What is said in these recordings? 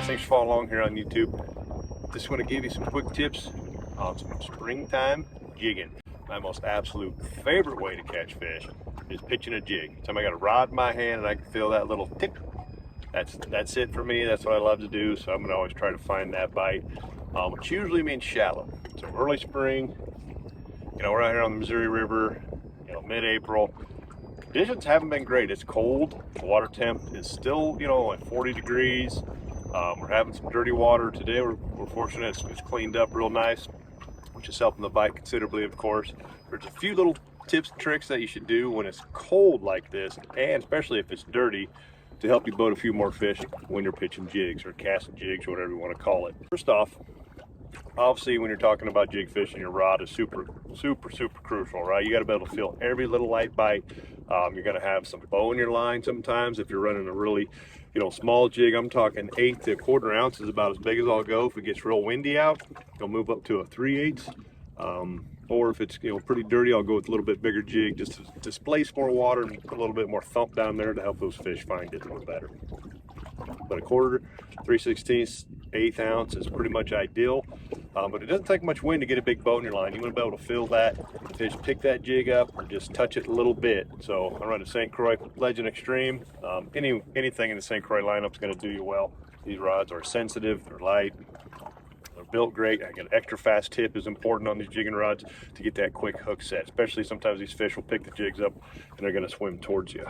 guys, thanks for following along here on YouTube. Just want to give you some quick tips on some springtime jigging. My most absolute favorite way to catch fish is pitching a jig. So I got a rod in my hand and I can feel that little tick. That's it for me. That's what I love to do. So I'm gonna always try to find that bite, which usually means shallow. So early spring, we're out here on the Missouri River, mid-April. Conditions haven't been great. It's cold. The water temp is still, at 40 degrees. We're having some dirty water today. We're fortunate it's cleaned up real nice, which is helping the bite considerably, of course. There's a few little tips and tricks that you should do when it's cold like this, and especially if it's dirty, to help you boat a few more fish when you're pitching jigs or casting jigs, or whatever you want to call it. First off, obviously when you're talking about jig fishing, your rod is super crucial, right? You got to be able to feel every little light bite. You're going to have some bow in your line sometimes if you're running a really small jig. I'm talking 1/8 to 1/4 ounce is about as big as I'll go. If it gets real windy out, I'll move up to a 3/8. Or if it's pretty dirty, I'll go with a little bit bigger jig just to displace more water and put a little bit more thump down there to help those fish find it a little better. But 1/4, 3/16, 1/8 ounce is pretty much ideal. But it doesn't take much wind to get a big boat in your line. You want to be able to feel that fish pick that jig up or just touch it a little bit. So I run a St. Croix Legend Extreme. Anything in the St. Croix lineup is going to do you well. These rods are sensitive, they're light, they're built great. I get an extra fast tip is important on these jigging rods to get that quick hook set. Especially sometimes these fish will pick the jigs up and they're going to swim towards you.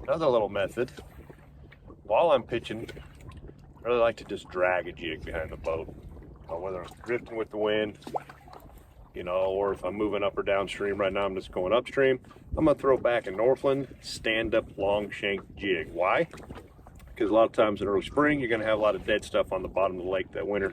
Another little method, while I'm pitching, I really like to just drag a jig behind the boat. Whether I'm drifting with the wind, or if I'm moving up or downstream. Right now I'm just going upstream. I'm gonna throw back a Northland stand-up long shank jig. Why? Because a lot of times in early spring, you're gonna have a lot of dead stuff on the bottom of the lake that winter,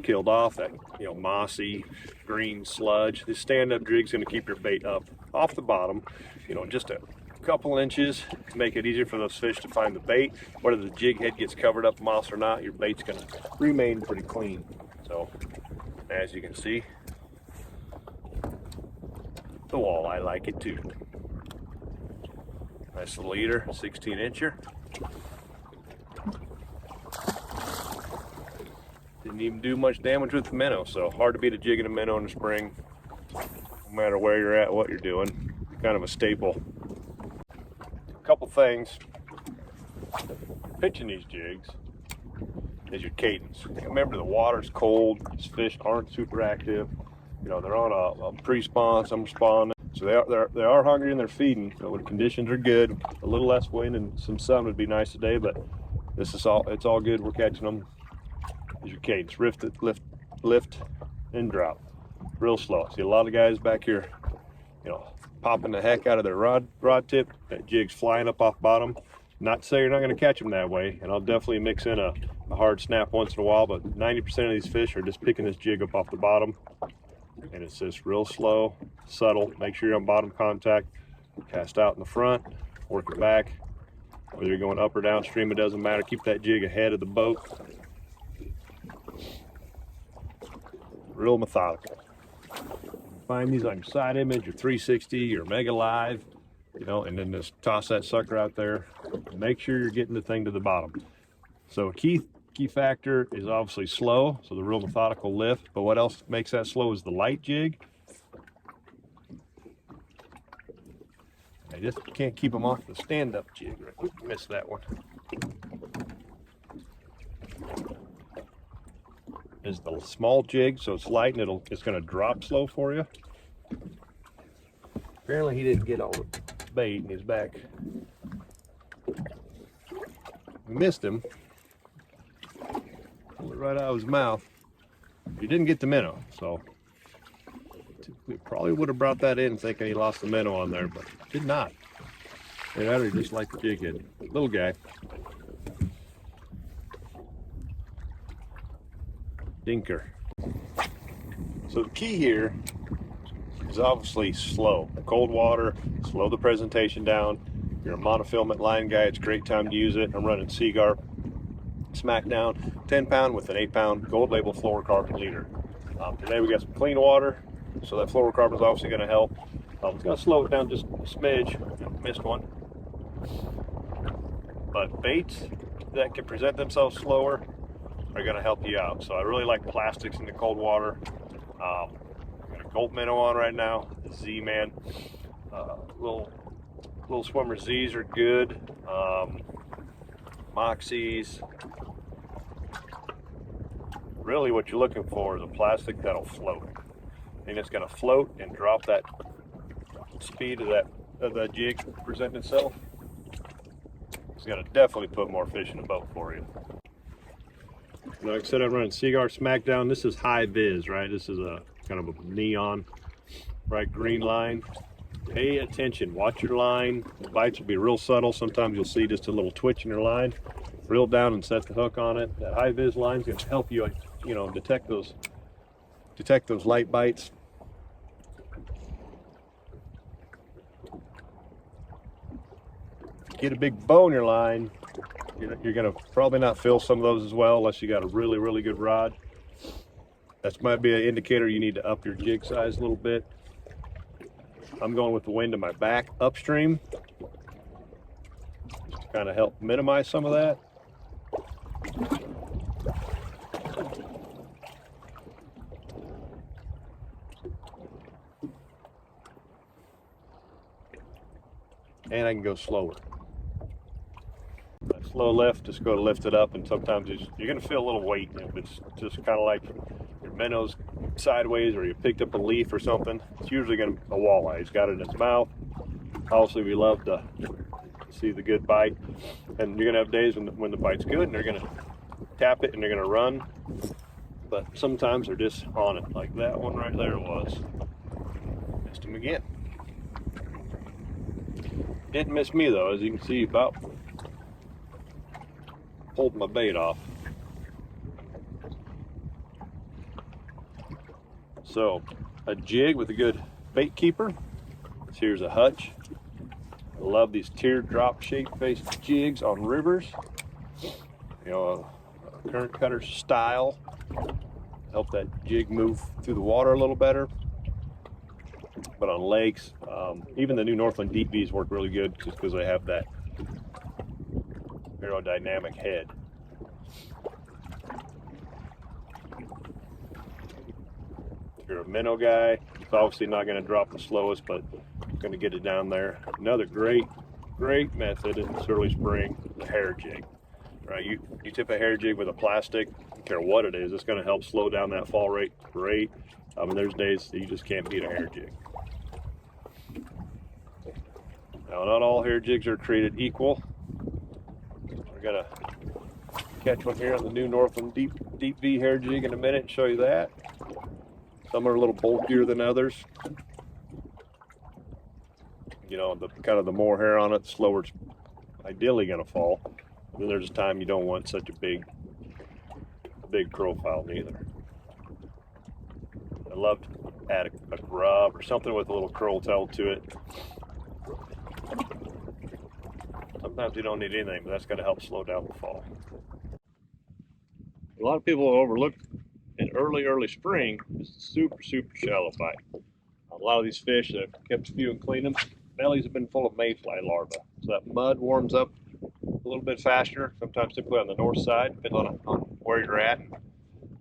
killed off, that, mossy, green sludge. This stand-up jig's gonna keep your bait up off the bottom, just a couple inches to make it easier for those fish to find the bait. Whether the jig head gets covered up moss or not, your bait's gonna remain pretty clean. So as you can see, the walleye like it too. Nice little eater, 16-incher. Didn't even do much damage with the minnow, so hard to beat a jig and a minnow in the spring. No matter where you're at, what you're doing, kind of a staple. Couple things pitching these jigs is your cadence. Remember, the water's cold, these fish aren't super active, they're on a pre-spawn, some spawn, so they are hungry and they're feeding. When conditions are good, a little less wind and some sun would be nice today, but it's all good. We're catching them. Is your cadence, lift and drop real slow. See a lot of guys back here popping the heck out of their rod tip. That jig's flying up off bottom. Not to say you're not going to catch them that way, and I'll definitely mix in a hard snap once in a while, but 90% of these fish are just picking this jig up off the bottom, and it's just real slow, subtle. Make sure you're on bottom contact. Cast out in the front, work it back. Whether you're going up or downstream, it doesn't matter. Keep that jig ahead of the boat. Real methodical. Find these on your side image, your 360, your Mega Live, and then just toss that sucker out there. Make sure you're getting the thing to the bottom. So a key factor is obviously slow, so the real methodical lift. But what else makes that slow is the light jig. I just can't keep them off the stand-up jig. Oops, missed that one. Is the small jig, so it's light and it's going to drop slow for you. Apparently he didn't get all the bait in his back. We missed him. Pulled it right out of his mouth. He didn't get the minnow, so we probably would have brought that in thinking he lost the minnow on there, but did not. It utterly just like the jig head. Little guy. Dinker. So the key here is obviously slow. Cold water, slow the presentation down. If you're a monofilament line guy, it's a great time to use it. I'm running Seagar Smackdown 10-pound with an 8-pound gold label fluorocarbon leader. Today we got some clean water, so that fluorocarbon is obviously going to help. It's going to slow it down just a smidge. missed one. But baits that can present themselves slower are going to help you out. So I really like plastics in the cold water. Got a gold minnow on right now, the Z-Man. Little swimmer Z's are good. Moxies. Really what you're looking for is a plastic that'll float. And it's going to float and drop that speed of that jig presenting itself. It's going to definitely put more fish in the boat for you. Like I said, I'm running Cigar Smackdown. This is high vis, right? This is a kind of a neon, bright green line. Pay attention, watch your line. The bites will be real subtle. Sometimes you'll see just a little twitch in your line. Reel down and set the hook on it. That high vis line is going to help you, detect those light bites. Get a big bow in your line, you're going to probably not fill some of those as well unless you got a really, really good rod. That might be an indicator you need to up your jig size a little bit. I'm going with the wind to my back upstream just to kind of help minimize some of that. And I can go slower. Slow lift, just go to lift it up, and sometimes you're going to feel a little weight. If it's just kind of like your minnow's sideways or you picked up a leaf or something, it's usually going to be a walleye. He's got it in his mouth. Obviously, we love to see the good bite, and you're going to have days when the bite's good and they're going to tap it and they're going to run, but sometimes they're just on it, like that one right there was. Missed him again. Didn't miss me though, as you can see, about pulled my bait off. So a jig with a good bait keeper. Here's a hutch. I love these teardrop shaped faced jigs on rivers. A current cutter style. Help that jig move through the water a little better. But on lakes, even the new Northland Deep V's work really good just because they have that aerodynamic head. If you're a minnow guy, it's obviously not going to drop the slowest, but it's going to get it down there. Another great method in this early spring, the hair jig. Right, you tip a hair jig with a plastic, I don't care what it is, it's going to help slow down that fall rate. Great. There's days that you just can't beat a hair jig. Now, not all hair jigs are created equal. We're gonna catch one here on the new Northland Deep V hair jig in a minute and show you that. Some are a little bulkier than others. The more hair on it, the slower it's ideally gonna fall. And then there's a time you don't want such a big profile neither. I love to add a grub or something with a little curl tail to it. Sometimes you don't need anything, but that's going to help slow down the fall. A lot of people overlook in early spring is the super shallow bite. A lot of these fish that I've kept a few and cleaned them, bellies have been full of mayfly larvae. So that mud warms up a little bit faster, sometimes typically on the north side, depending on where you're at,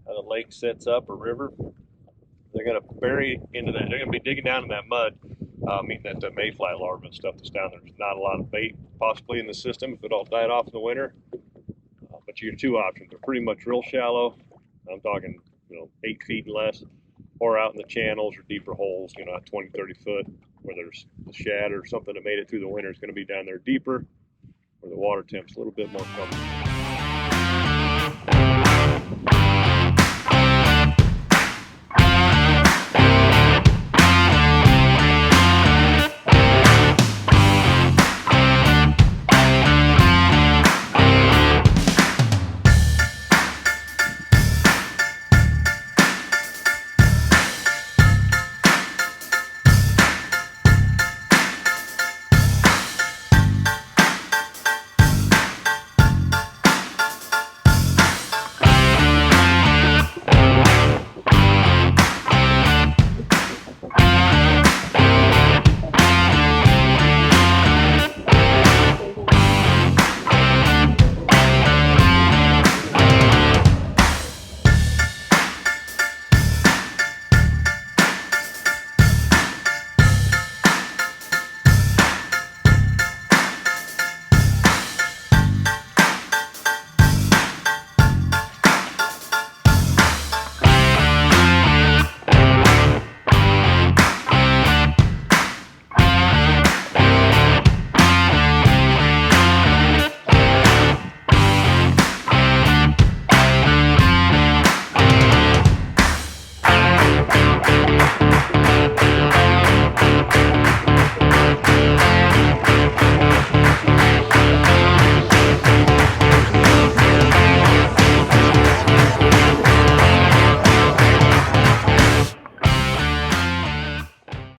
how the lake sets up or river. They're going to bury into that. They're going to be digging down in that mud, eating that mayfly larva and stuff that's down there. There's not a lot of bait possibly in the system if it all died off in the winter. But you have two options. They're pretty much real shallow. I'm talking, 8 feet and less, or out in the channels or deeper holes, 20, 30 foot, where there's the shad or something that made it through the winter is going to be down there deeper, where the water temp's a little bit more comfortable.